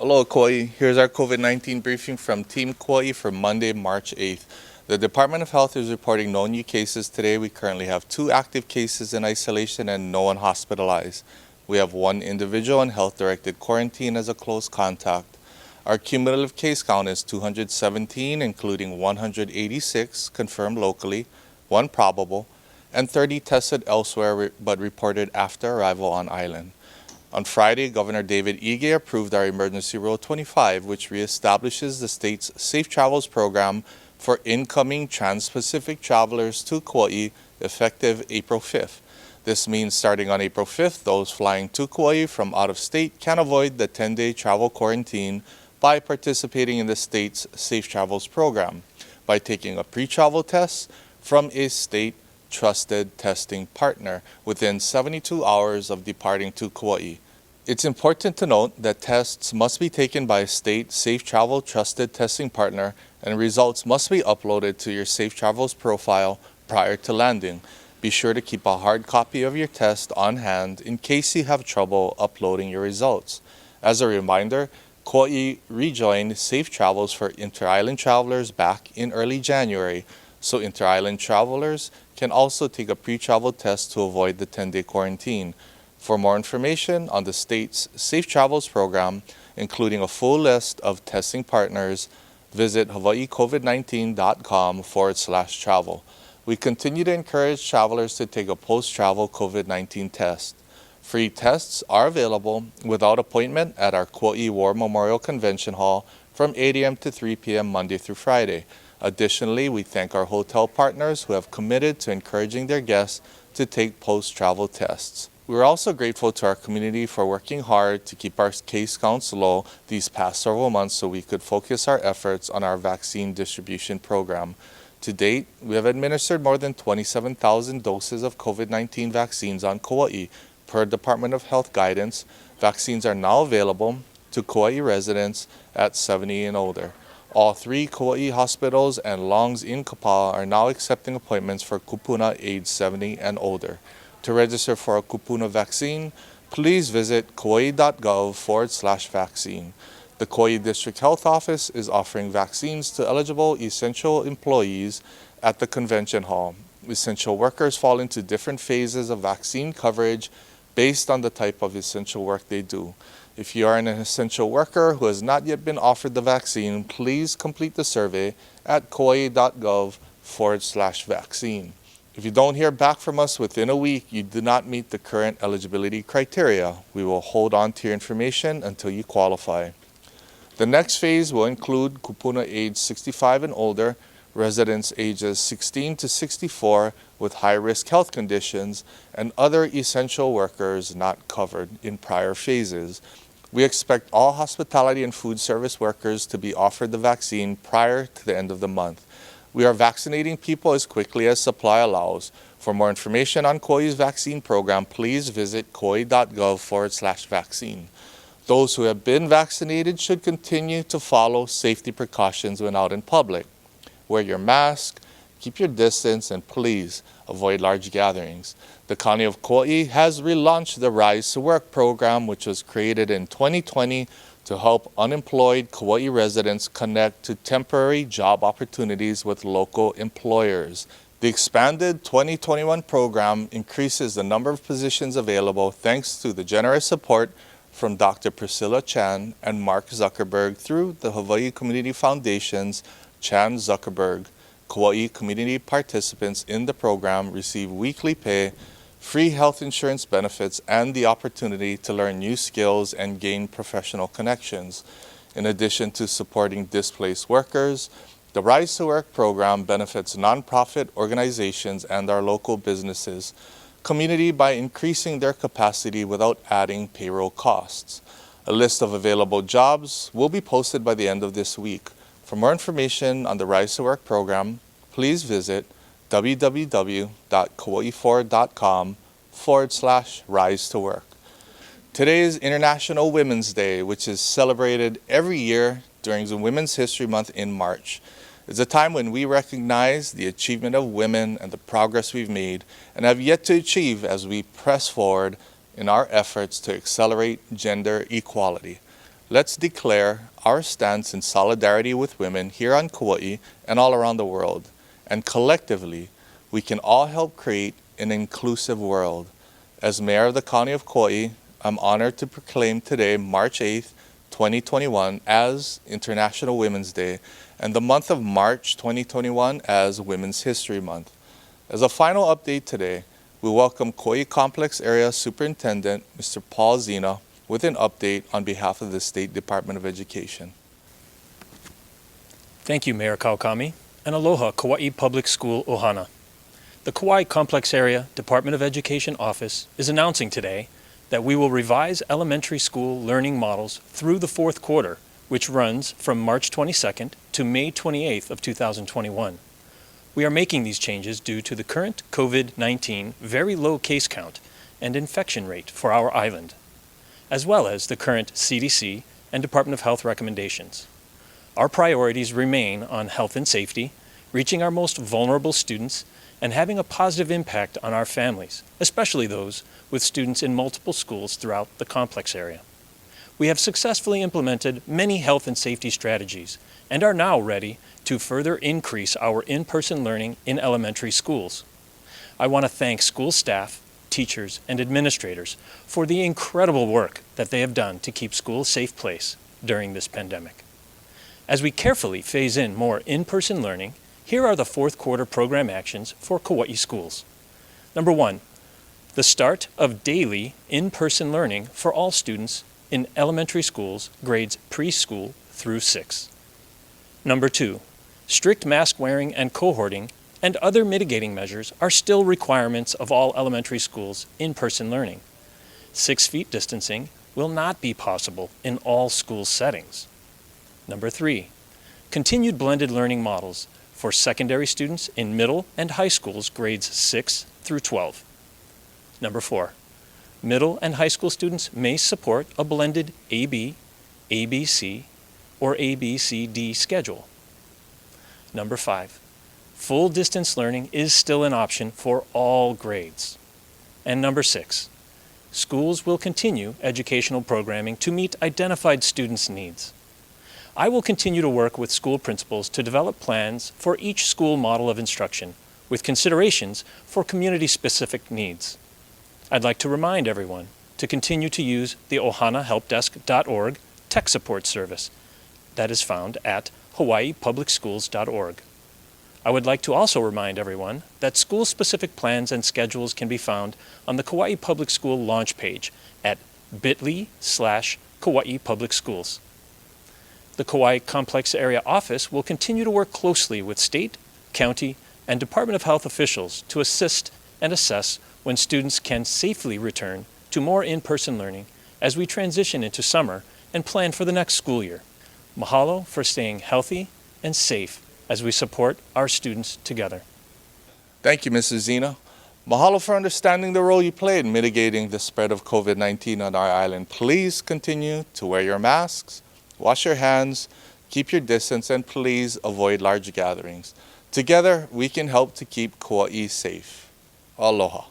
Hello, Kauai. Here's our COVID-19 briefing from Team Kauai for Monday, March 8th. The Department of Health is reporting no new cases today. We currently have 2 active cases in isolation and no one hospitalized. We have 1 individual in health-directed quarantine as a close contact. Our cumulative case count is 217, including 186 confirmed locally, 1 probable, and 30 tested elsewhere but reported after arrival on island. On Friday, Governor David Ige approved our Emergency Rule 25, which reestablishes the state's Safe Travels program for incoming trans-Pacific travelers to Kauai effective April 5th. This means starting on April 5th, those flying to Kauai from out of state can avoid the 10-day travel quarantine by participating in the state's Safe Travels program by taking a pre-travel test from a state trusted testing partner within 72 hours of departing to Kauai. It's important to note that tests must be taken by a state Safe Travel trusted testing partner and results must be uploaded to your Safe Travels profile prior to landing. Be sure to keep a hard copy of your test on hand in case you have trouble uploading your results. As a reminder, Kauai rejoined Safe Travels for inter-island travelers back in early January, so inter-island travelers can also take a pre-travel test to avoid the 10-day quarantine. For more information on the state's Safe Travels program, including a full list of testing partners, visit hawaiicovid19.com/travel. We continue to encourage travelers to take a post-travel COVID-19 test. Free tests are available without appointment at our Kauai War Memorial Convention Hall from 8 a.m. to 3 p.m. Monday through Friday. Additionally, we thank our hotel partners who have committed to encouraging their guests to take post-travel tests. We're also grateful to our community for working hard to keep our case counts low these past several months so we could focus our efforts on our vaccine distribution program. To date, we have administered more than 27,000 doses of COVID-19 vaccines on Kauai. Per Department of Health guidance, vaccines are now available to Kauai residents at 70 and older. All 3 Kauai hospitals and longs in Kapaa are now accepting appointments for kupuna age 70 and older. To register for a kupuna vaccine, please visit kauai.gov/vaccine. The Kauai District Health Office is offering vaccines to eligible essential employees at the convention hall. Essential workers fall into different phases of vaccine coverage based on the type of essential work they do. If you are an essential worker who has not yet been offered the vaccine, please complete the survey at kauai.gov/vaccine. If you don't hear back from us within a week, you do not meet the current eligibility criteria. We will hold on to your information until you qualify. The next phase will include kupuna age 65 and older, residents ages 16 to 64 with high-risk health conditions, and other essential workers not covered in prior phases. We expect all hospitality and food service workers to be offered the vaccine prior to the end of the month. We are vaccinating people as quickly as supply allows. For more information on Kauai's vaccine program, please visit kauai.gov/vaccine. Those who have been vaccinated should continue to follow safety precautions when out in public. Wear your mask, keep your distance, and please avoid large gatherings. The County of Kauai has relaunched the Rise to Work program, which was created in 2020 to help unemployed Kauai residents connect to temporary job opportunities with local employers. The expanded 2021 program increases the number of positions available thanks to the generous support from Dr. Priscilla Chan and Mark Zuckerberg through the Hawaii Community Foundation's Chan Zuckerberg. Kauai community participants in the program receive weekly pay, free health insurance benefits, and the opportunity to learn new skills and gain professional connections. In addition to supporting displaced workers, the Rise to Work program benefits nonprofit organizations and our local businesses community by increasing their capacity without adding payroll costs. A list of available jobs will be posted by the end of this week. For more information on the Rise to Work program, please visit www.kauai4.com/rise to work. Today is International Women's Day, which is celebrated every year during the Women's History Month in March. It's a time when we recognize the achievement of women and the progress we've made and have yet to achieve as we press forward in our efforts to accelerate gender equality. let's declare our stance in solidarity with women here on Kauai and all around the world. And collectively, we can all help create an inclusive world. As Mayor of the County of Kauai, I'm honored to proclaim today, March 8th, 2021, as International Women's Day, and the month of March 2021 as Women's History Month. As a final update today, we welcome Kauai Complex Area Superintendent, Mr. Paul Zina, with an update on behalf of the State Department of Education. Thank you, Mayor Kaukami, and aloha Kauai Public School Ohana. The Kauai Complex Area Department of Education Office is announcing today that we will revise elementary school learning models through the fourth quarter, which runs from March 22nd to May 28th of 2021. We are making these changes due to the current COVID-19 very low case count and infection rate for our island, as well as the current CDC and Department of Health recommendations. Our priorities remain on health and safety, reaching our most vulnerable students, and having a positive impact on our families, especially those with students in multiple schools throughout the complex area. We have successfully implemented many health and safety strategies and are now ready to further increase our in-person learning in elementary schools. I want to thank school staff, teachers, and administrators for the incredible work that they have done to keep school a safe place during this pandemic. As we carefully phase in more in-person learning, here are the fourth quarter program actions for Kauai schools. Number 1, the start of daily in-person learning for all students in elementary schools grades preschool through 6. Number 2, strict mask wearing and cohorting and other mitigating measures are still requirements of all elementary schools in-person learning. 6 feet distancing will not be possible in all school settings. Number 3, continued blended learning models for secondary students in middle and high schools grades 6 through 12. Number 4, middle and high school students may support a blended AB, ABC, or ABCD schedule. Number 5, full distance learning is still an option for all grades. And number 6, schools will continue educational programming to meet identified students' needs. I will continue to work with school principals to develop plans for each school model of instruction with considerations for community-specific needs. I'd like to remind everyone to continue to use the ohanahelpdesk.org tech support service that is found at hawaiipublicschools.org. I would like to also remind everyone that school-specific plans and schedules can be found on the Kauai Public School launch page at bit.ly/Kauai Public Schools. The Kauai Complex Area Office will continue to work closely with state, county, and Department of Health officials to assist and assess when students can safely return to more in-person learning as we transition into summer and plan for the next school year. Mahalo for staying healthy and safe as we support our students together. Thank you, Mrs. Zina. Mahalo for understanding the role you play in mitigating the spread of COVID-19 on our island. Please continue to wear your masks, wash your hands, keep your distance, and please avoid large gatherings. Together, we can help to keep Kauai safe. Aloha.